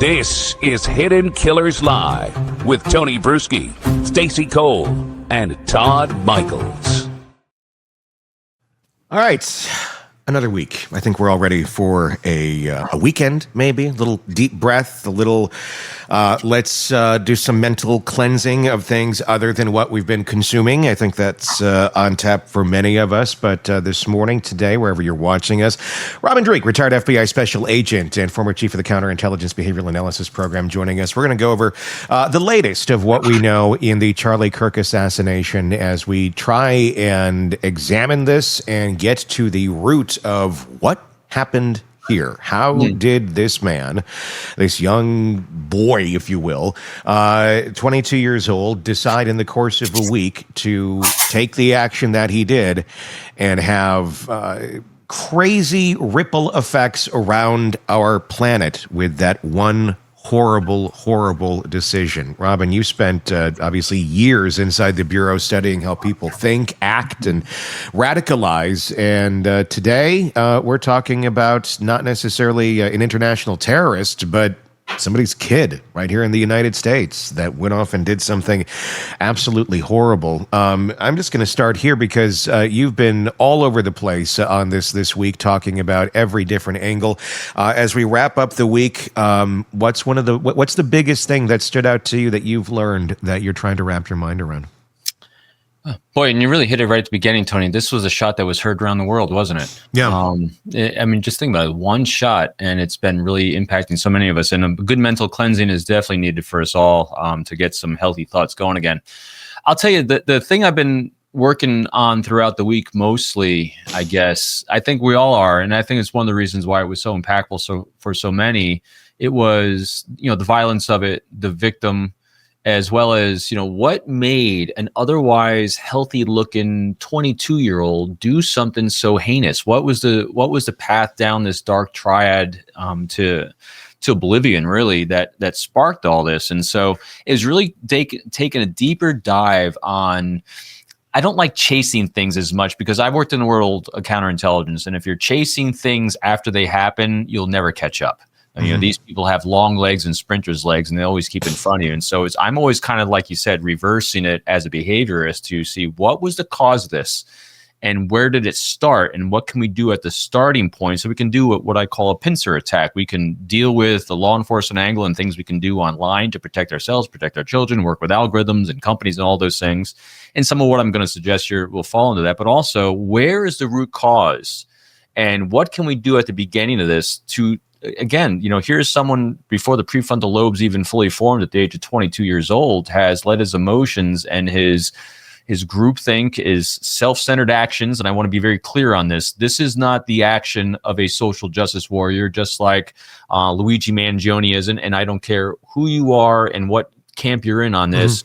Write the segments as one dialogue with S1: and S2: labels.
S1: This is Hidden Killers Live with Tony Bruschi, Stacey Cole, and Todd Michaels.
S2: All right, another week. I think we're all ready for a weekend, maybe. A little deep breath, a little, let's do some mental cleansing of things other than what we've been consuming. I think that's on tap for many of us. But this morning, today, wherever you're watching us, Robin Dreeke, retired FBI special agent and former chief of the Counterintelligence Behavioral Analysis Program, joining us. We're going to go over the latest of what we know in the Charlie Kirk assassination as we try and examine this and get to the root of what happened here. How did this man, this young boy, if you will, 22 years old, decide in the course of a week to take the action that he did and have crazy ripple effects around our planet with that one horrible decision? Robin, you spent obviously years inside the Bureau studying how people think, act, and radicalize. And today we're talking about not necessarily an international terrorist, but somebody's kid right here in the United States that went off and did something absolutely horrible. I'm just going to start here because you've been all over the place on this week, talking about every different angle. As we wrap up the week, what's the biggest thing that stood out to you that you've learned that you're trying to wrap your mind around?
S3: Boy, and you really hit it right at the beginning, Tony. This was a shot that was heard around the world, wasn't it?
S2: Yeah.
S3: I mean, just think about it. One shot, and it's been really impacting so many of us. And a good mental cleansing is definitely needed for us all to get some healthy thoughts going again. I'll tell you, the thing I've been working on throughout the week mostly, I guess, I think we all are, and I think it's one of the reasons why it was so impactful for so many. It was, the violence of it, the victim, as well as, what made an otherwise healthy looking 22-year-old do something so heinous? What was the path down this dark triad to oblivion, really, that sparked all this? And so it was really taking a deeper dive on. I don't like chasing things as much because I've worked in the world of counterintelligence, and if you're chasing things after they happen, you'll never catch up. These people have long legs and sprinters' legs, and they always keep in front of you. And so I'm always kind of, like you said, reversing it as a behaviorist to see what was the cause of this and where did it start and what can we do at the starting point. So we can do what I call a pincer attack. We can deal with the law enforcement angle and things we can do online to protect ourselves, protect our children, work with algorithms and companies and all those things. And some of what I'm going to suggest here will fall into that. But also, where is the root cause and what can we do at the beginning of this to, again, here's someone before the prefrontal lobes even fully formed at the age of 22 years old, has let his emotions and his groupthink, his self-centered actions. And I want to be very clear on this. This is not the action of a social justice warrior, just like Luigi Mangione isn't. And I don't care who you are and what camp you're in on this.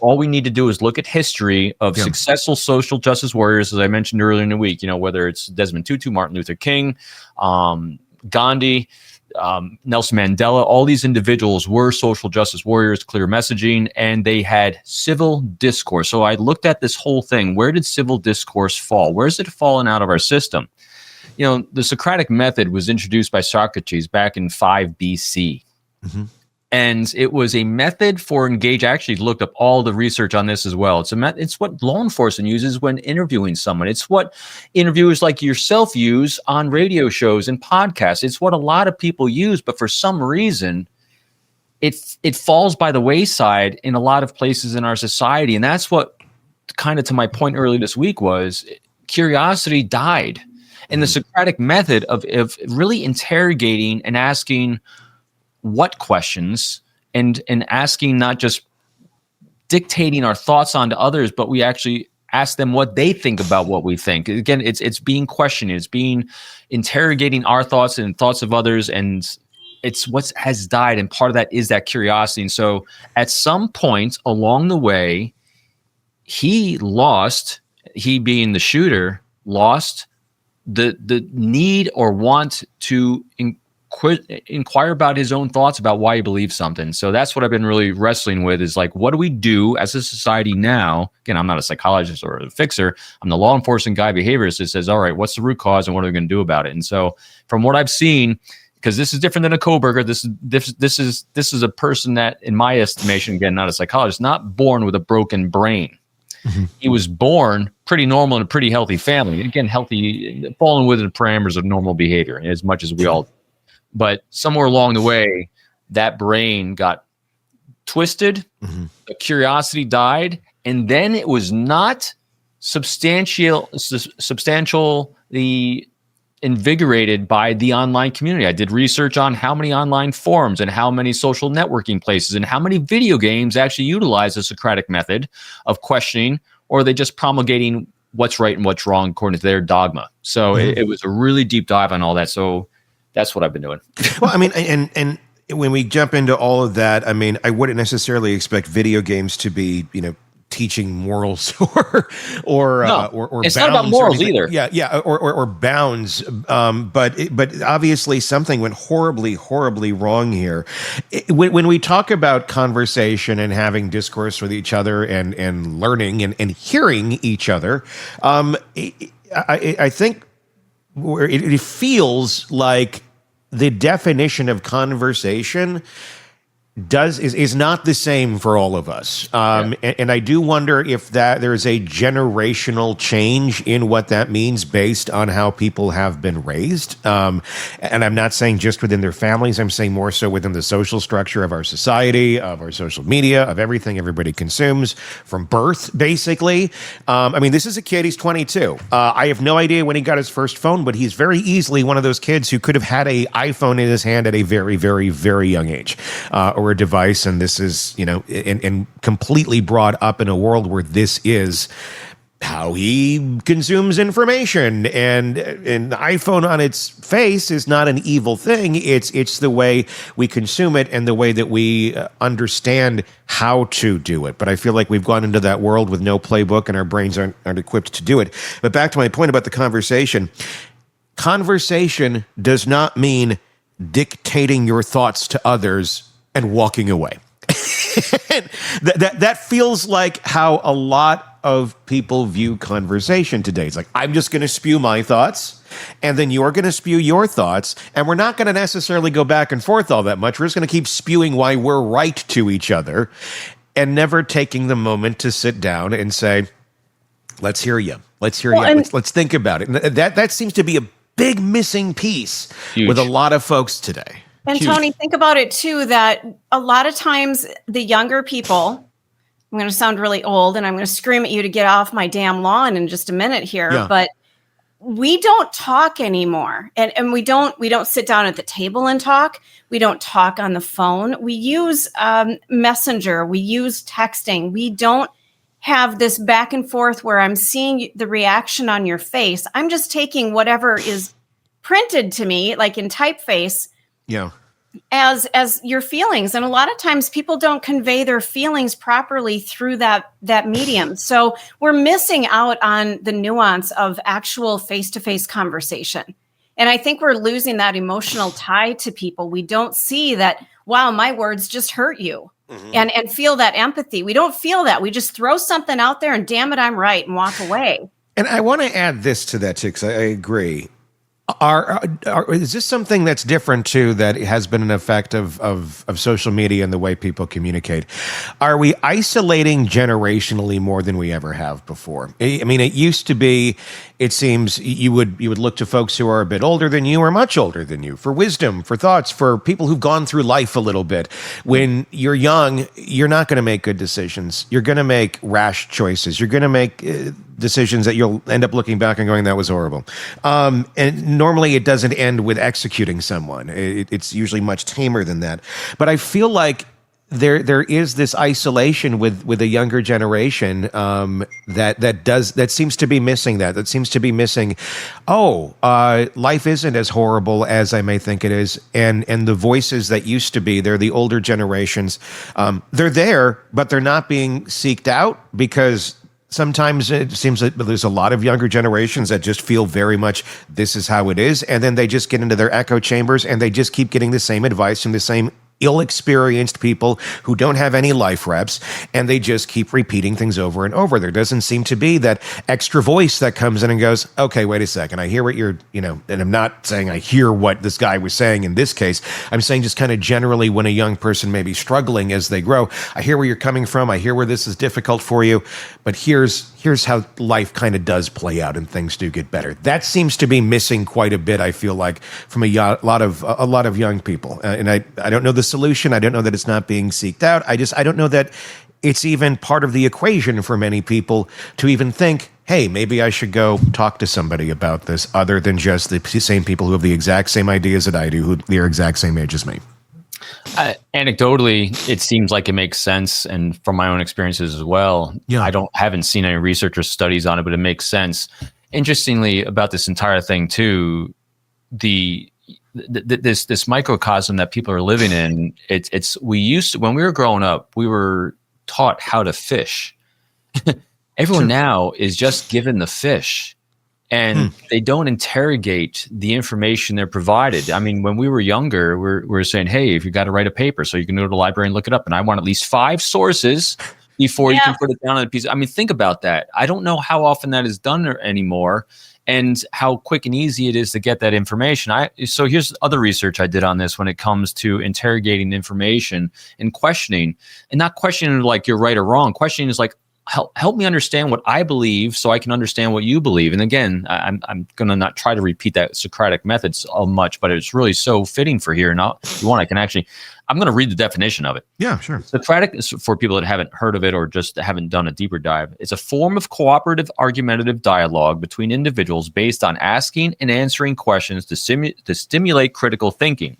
S3: All we need to do is look at history of successful social justice warriors, as I mentioned earlier in the week, whether it's Desmond Tutu, Martin Luther King, Gandhi, Nelson Mandela. All these individuals were social justice warriors, clear messaging, and they had civil discourse. So I looked at this whole thing. Where did civil discourse fall? Where's it fallen out of our system? The Socratic method was introduced by Socrates back in 5 BC. Mm-hmm. And it was a method for engage. I actually looked up all the research on this as well. It's what law enforcement uses when interviewing someone. It's what interviewers like yourself use on radio shows and podcasts. It's what a lot of people use, but for some reason, it falls by the wayside in a lot of places in our society. And that's what, kind of to my point earlier this week, was curiosity died. And the Socratic method of really interrogating and asking what questions and asking, not just dictating our thoughts onto others, but we actually ask them what they think about what we think. Again, it's being questioning, it's being interrogating our thoughts and thoughts of others, and it's what has died. And part of that is that curiosity. And so at some point along the way, he being the shooter, lost the need or want to inquire about his own thoughts about why he believes something. So that's what I've been really wrestling with, is like, what do we do as a society now? Again, I'm not a psychologist or a fixer. I'm the law enforcement guy, behaviorist that says, all right, what's the root cause and what are we going to do about it? And so from what I've seen, because this is different than a Koberger. This is a person that, in my estimation, again, not a psychologist, not born with a broken brain. Mm-hmm. He was born pretty normal in a pretty healthy family. Again, healthy, falling within the parameters of normal behavior, as much as we all. But somewhere along the way, that brain got twisted. Mm-hmm. The curiosity died, and then it was not substantially invigorated by the online community. I did research on how many online forums and how many social networking places and how many video games actually utilize the Socratic method of questioning, or are they just promulgating what's right and what's wrong according to their dogma. So it was a really deep dive on all that. So that's what I've been doing.
S2: Well, I mean, and when we jump into all of that, I mean, I wouldn't necessarily expect video games to be, teaching morals or
S3: it's
S2: bounds
S3: not about morals either.
S2: Yeah, or bounds. But obviously something went horribly wrong here. When we talk about conversation and having discourse with each other and learning and hearing each other, I think it feels like the definition of conversation is not the same for all of us. And I do wonder if that there's a generational change in what that means based on how people have been raised. And I'm not saying just within their families. I'm saying more so within the social structure of our society, of our social media, of everything everybody consumes from birth, basically. I mean, this is a kid. He's 22. I have no idea when he got his first phone, but he's very easily one of those kids who could have had an iPhone in his hand at a very, very, very young age. Or a device, and this is, and completely brought up in a world where this is how he consumes information. And an iPhone on its face is not an evil thing. It's the way we consume it and the way that we understand how to do it. But I feel like we've gone into that world with no playbook, and our brains aren't equipped to do it. But back to my point about the conversation. Conversation does not mean dictating your thoughts to others and walking away. that feels like how a lot of people view conversation today. It's like, I'm just going to spew my thoughts, and then you're going to spew your thoughts, and we're not going to necessarily go back and forth all that much. We're just going to keep spewing why we're right to each other, and never taking the moment to sit down and say, let's hear you. Let's hear you. Let's think about it. And that seems to be a big missing piece with a lot of folks today.
S4: And Tony, think about it too, that a lot of times the younger people, I'm going to sound really old and I'm going to scream at you to get off my damn lawn in just a minute here, but we don't talk anymore. And we don't sit down at the table and talk. We don't talk on the phone. We use Messenger. We use texting. We don't have this back and forth where I'm seeing the reaction on your face. I'm just taking whatever is printed to me, like in typeface, as your feelings. And a lot of times people don't convey their feelings properly through that medium. So we're missing out on the nuance of actual face-to-face conversation. And I think we're losing that emotional tie to people. We don't see that, wow, my words just hurt you. Mm-hmm. And feel that empathy. We don't feel that. We just throw something out there and damn it, I'm right, and walk away.
S2: And I want to add this to that too, because I agree. Is this something that's different too, that has been an effect of social media and the way people communicate? Are we isolating generationally more than we ever have before? I mean, it used to be, it seems you would look to folks who are a bit older than you or much older than you for wisdom, for thoughts, for people who've gone through life a little bit. When you're young, you're not going to make good decisions. You're going to make rash choices. You're going to make decisions that you'll end up looking back and going, that was horrible. And normally it doesn't end with executing someone. It's usually much tamer than that. But I feel like there is this isolation with a younger generation that seems to be missing that seems to be missing. Life isn't as horrible as I may think it is, and the voices that used to be, they're the older generations. They're there, but they're not being seeked out, because sometimes it seems that there's a lot of younger generations that just feel very much this is how it is, and then they just get into their echo chambers and they just keep getting the same advice from the same ill-experienced people who don't have any life reps, and they just keep repeating things over and over. There doesn't seem to be that extra voice that comes in and goes, okay, wait a second, I hear what you're, and I'm not saying I hear what this guy was saying in this case. I'm saying just kind of generally when a young person may be struggling as they grow, I hear where you're coming from, I hear where this is difficult for you, but here's how life kind of does play out and things do get better. That seems to be missing quite a bit, I feel like, from a lot of young people. And I don't know the solution. I don't know that it's not being seeked out. I don't know that it's even part of the equation for many people to even think, hey, maybe I should go talk to somebody about this other than just the same people who have the exact same ideas that I do, who they're exact same age as me.
S3: Anecdotally, it seems like it makes sense, and from my own experiences as well.
S2: Yeah.
S3: I haven't seen any research or studies on it, but it makes sense. Interestingly, about this entire thing too, this microcosm that people are living in, when we were growing up, we were taught how to fish. Everyone now is just given the fish, and they don't interrogate the information they're provided. I mean, when we were younger, we're saying, hey, if you got to write a paper, so you can go to the library and look it up, and I want at least 5 sources before you can put it down on a piece. I mean, think about that. I don't know how often that is done anymore, and how quick and easy it is to get that information. So here's other research I did on this when it comes to interrogating information and questioning, and not questioning like you're right or wrong. Questioning is like, help me understand what I believe so I can understand what you believe. And again, I'm going to not try to repeat that Socratic method so much, but it's really so fitting for here. Now, if you want, I'm going to read the definition of it.
S2: Yeah, sure.
S3: Socratic is, for people that haven't heard of it or just haven't done a deeper dive, it's a form of cooperative argumentative dialogue between individuals based on asking and answering questions to stimulate critical thinking,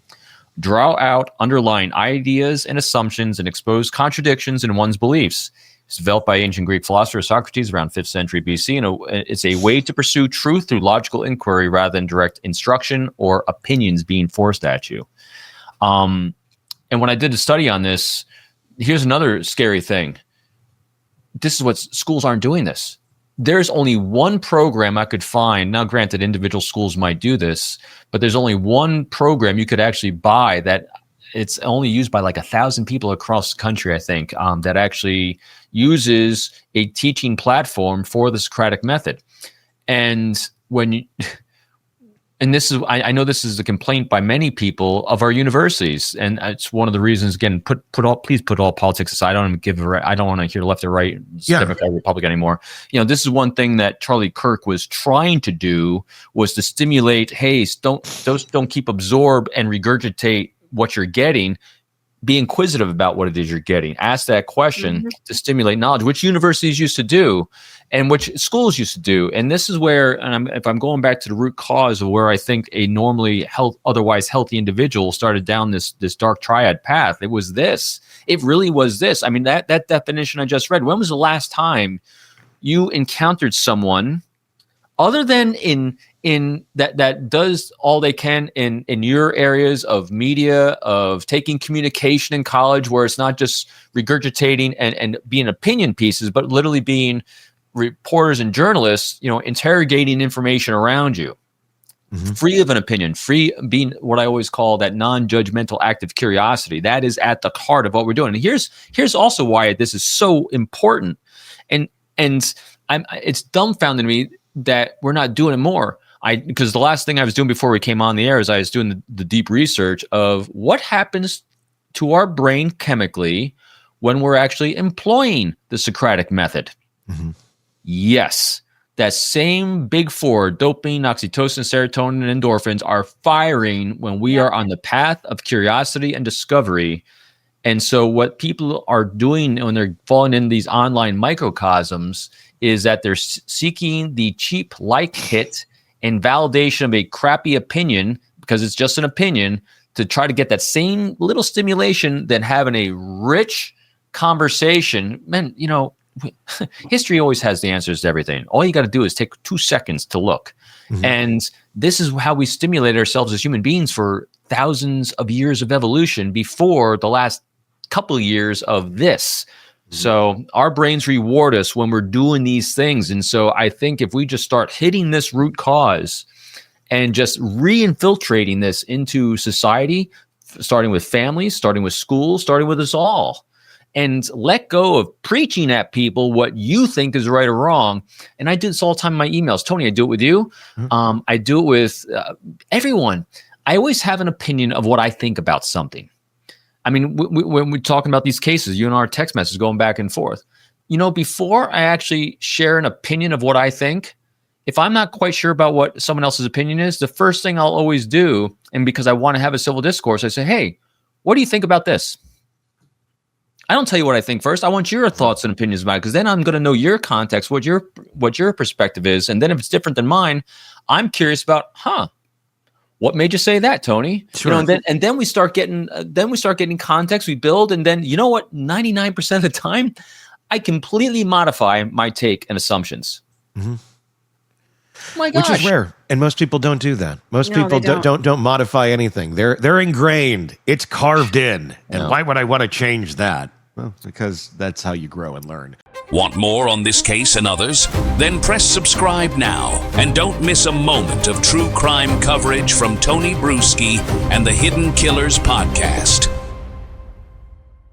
S3: draw out underlying ideas and assumptions, and expose contradictions in one's beliefs. It's developed by ancient Greek philosopher Socrates around 5th century BC, and it's a way to pursue truth through logical inquiry rather than direct instruction or opinions being forced at you. And when I did a study on this, here's another scary thing. This is what schools aren't doing this. There's only one program I could find. Now, granted, individual schools might do this, but there's only one program you could actually buy that it's only used by like 1,000 people across the country, I think, that actually uses a teaching platform for the Socratic method. And and this is, I know this is a complaint by many people of our universities, and it's one of the reasons. Again, please put all politics aside. I don't want to hear left or right, Democrat, Republican anymore. This is one thing that Charlie Kirk was trying to do, was to stimulate. Hey, don't keep absorb and regurgitate what you're getting. Be inquisitive about what it is you're getting. Ask that question to stimulate knowledge, which universities used to do and which schools used to do. And this is where, if I'm going back to the root cause of where I think a normally otherwise healthy individual started down this dark triad path, it was this. It really was this. I mean, that definition I just read, when was the last time you encountered someone other than in that does all they can in your areas of media, of taking communication in college, where it's not just regurgitating and being opinion pieces, but literally being reporters and journalists, interrogating information around you, free of an opinion, free being what I always call that non-judgmental active curiosity. That is at the heart of what we're doing. And here's also why this is so important. And it's dumbfounding me that we're not doing it more. Because the last thing I was doing before we came on the air is I was doing the deep research of what happens to our brain chemically when we're actually employing the Socratic method. Yes, that same big four, dopamine, oxytocin, serotonin, and endorphins, are firing when we are on the path of curiosity and discovery. And so what people are doing when they're falling in these online microcosms is that they're seeking the cheap like hit and validation of a crappy opinion, because it's just an opinion, to try to get that same little stimulation than having a rich conversation. Man, history always has the answers to everything. All you got to do is take 2 seconds to look. And this is how we stimulate ourselves as human beings for thousands of years of evolution before the last couple of years of this. So our brains reward us when we're doing these things. And so I think if we just start hitting this root cause and just re-infiltrating this into society starting with families, starting with schools, starting with us all. And let go of preaching at people what you think is right or wrong. And I do this all the time in my emails. Tony, I do it with you. I do it with everyone. I always have an opinion of what I think about something. I mean, when we're talking about these cases, you and our text messages going back and forth, before I actually share an opinion of what I think, if I'm not quite sure about what someone else's opinion is, the first thing I'll always do, and because I want to have a civil discourse, I say, hey, what do you think about this? I don't tell you what I think first. I want your thoughts and opinions about it, because then I'm going to know your context, what your perspective is. And then if it's different than mine, I'm curious about, what made you say that, Tony?
S2: Sure.
S3: And then we start getting context. We build, and then 99% of the time, I completely modify my take and assumptions.
S2: Mm-hmm.
S3: My gosh.
S2: Which is rare, and most people don't do that. Most people don't modify anything. They're ingrained. It's carved in. And why would I want to change that? Well, because that's how you grow and learn.
S1: Want more on this case and others? Then press subscribe now and don't miss a moment of true crime coverage from Tony Bruschi and the Hidden Killers podcast.